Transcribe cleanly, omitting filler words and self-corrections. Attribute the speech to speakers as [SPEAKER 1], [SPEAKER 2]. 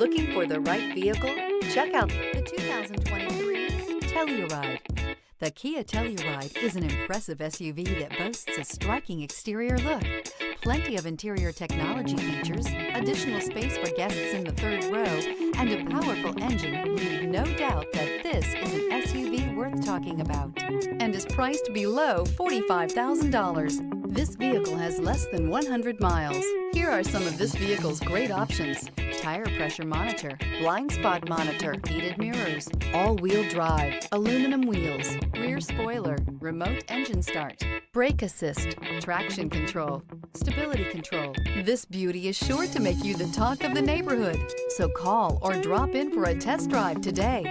[SPEAKER 1] Looking for the right vehicle? Check out the 2023 Telluride. The Kia Telluride is an impressive SUV that boasts a striking exterior look, plenty of interior technology features, additional space for guests in the third row, and a powerful engine leave no doubt that this is an SUV worth talking about and is priced below $45,000. This vehicle has less than 100 miles. Here are some of this vehicle's great options: tire pressure monitor, blind spot monitor, heated mirrors, all-wheel drive, aluminum wheels, rear spoiler, remote engine start, brake assist, traction control, stability control. This beauty is sure to make you the talk of the neighborhood. So call or drop in for a test drive today.